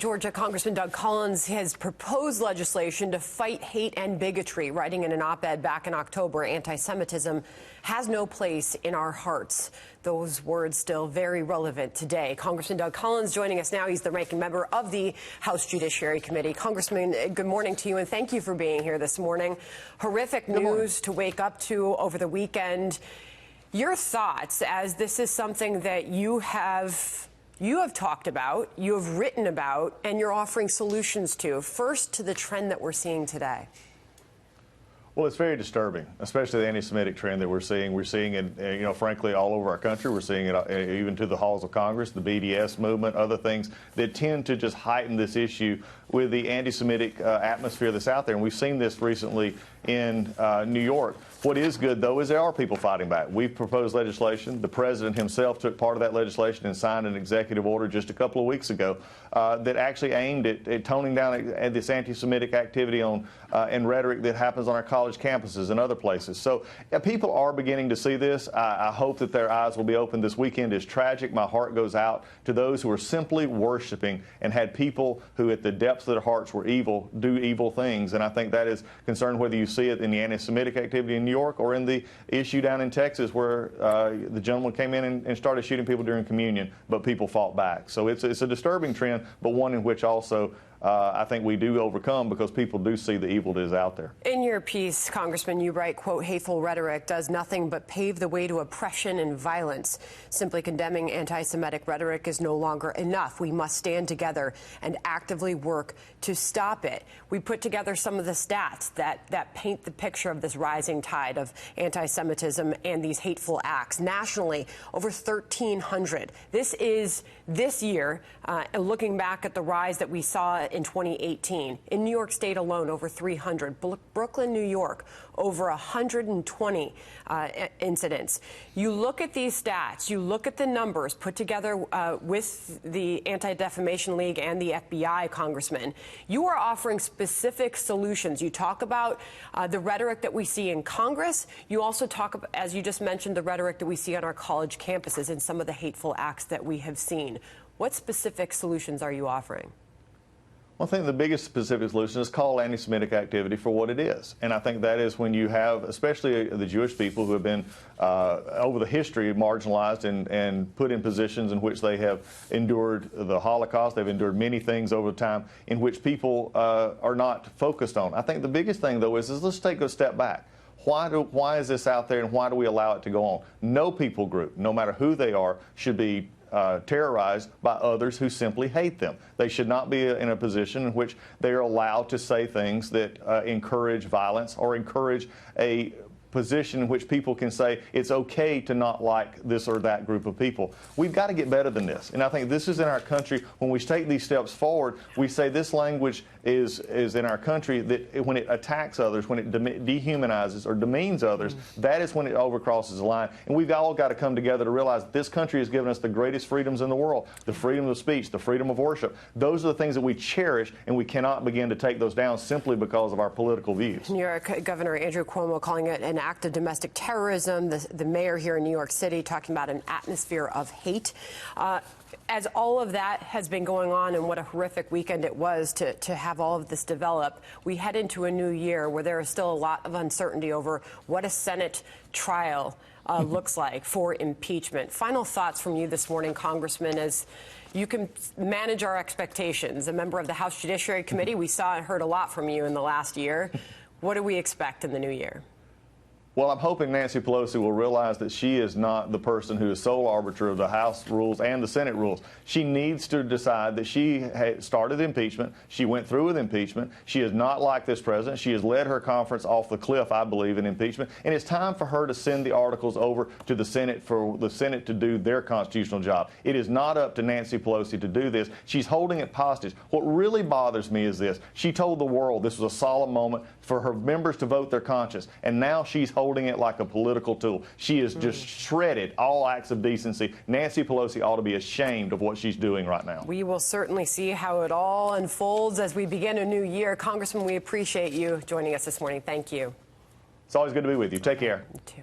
Georgia Congressman Doug Collins has proposed legislation to fight hate and bigotry, writing in an op-ed back in October, anti-Semitism has no place in our hearts. Those words still very relevant today. Congressman Doug Collins joining us now. He's the ranking member of the House Judiciary Committee. Congressman, good morning to you, and thank you for being here this morning. Horrific news to wake up to over the weekend. Your thoughts, as this is something that you have talked about, you have written about, and you're offering solutions to. First, to the trend that we're seeing today. Well, it's very disturbing, especially the anti-Semitic trend that we're seeing. We're seeing it, frankly, all over our country. We're seeing it even to the halls of Congress, the BDS movement, other things that tend to just heighten this issue with the anti-Semitic atmosphere that's out there. And we've seen this recently in New York. What is good, though, is there are people fighting back. We've proposed legislation. The president himself took part of that legislation and signed an executive order just a couple of weeks ago that actually aimed at toning down at this anti-Semitic activity and rhetoric that happens on our college campuses and other places. So people are beginning to see this. I hope that their eyes will be open. This weekend is tragic. My heart goes out to those who are simply worshiping and had people who at the depths of their hearts were evil do evil things. And I think that is concerned whether you see it in the anti-Semitic activity in New York or in the issue down in Texas where the gentleman came in and started shooting people during communion, but people fought back. So it's a disturbing trend, but one in which also I think we do overcome because people do see the evil that is out there. In your piece, Congressman, you write, quote, hateful rhetoric does nothing but pave the way to oppression and violence. Simply condemning anti-Semitic rhetoric is no longer enough. We must stand together and actively work to stop it. We put together some of the stats that paint the picture of this rising tide of anti-Semitism and these hateful acts. Nationally, over 1,300. This year, looking back at the rise that we saw in 2018. In New York State alone, over 300. Brooklyn, New York, over 120 incidents. You look at these stats, you look at the numbers put together with the Anti-Defamation League and the FBI, Congressman. You are offering specific solutions. You talk about the rhetoric that we see in Congress. You also talk about, as you just mentioned, the rhetoric that we see on our college campuses and some of the hateful acts that we have seen. What specific solutions are you offering? Well, I think the biggest specific solution is call anti-Semitic activity for what it is. And I think that is when you have, especially the Jewish people who have been, over the history, marginalized and put in positions in which they have endured the Holocaust. They've endured many things over time in which people are not focused on. I think the biggest thing, though, is let's take a step back. Why is this out there and why do we allow it to go on? No people group, no matter who they are, should be terrorized by others who simply hate them. They should not be in a position in which they are allowed to say things that encourage violence or encourage a position in which people can say it's okay to not like this or that group of people. We've got to get better than this. And I think this is in our country. When we take these steps forward, we say this language is in our country that when it attacks others, when it dehumanizes or demeans others, that is when it overcrosses the line. And we've all got to come together to realize that this country has given us the greatest freedoms in the world, the freedom of speech, the freedom of worship. Those are the things that we cherish, and we cannot begin to take those down simply because of our political views. New York Governor Andrew Cuomo calling it an act of domestic terrorism. The mayor here in New York City talking about an atmosphere of hate. As all of that has been going on, and what a horrific weekend it was to have all of this develop, we head into a new year where there is still a lot of uncertainty over what a Senate trial looks like for impeachment. Final thoughts from you this morning, Congressman, as you can manage our expectations. A member of the House Judiciary Committee, we saw and heard a lot from you in the last year. What do we expect in the new year? Well, I'm hoping Nancy Pelosi will realize that she is not the person who is sole arbiter of the House rules and the Senate rules. She needs to decide that she started impeachment. She went through with impeachment. She is not like this president. She has led her conference off the cliff, I believe, in impeachment. And it's time for her to send the articles over to the Senate for the Senate to do their constitutional job. It is not up to Nancy Pelosi to do this. She's holding it hostage. What really bothers me is this. She told the world this was a solemn moment for her members to vote their conscience, and now she's holding it like a political tool. She has just shredded all acts of decency. Nancy Pelosi ought to be ashamed of what she's doing right now. We will certainly see how it all unfolds as we begin a new year. Congressman, we appreciate you joining us this morning. Thank you. It's always good to be with you. Take care. You too.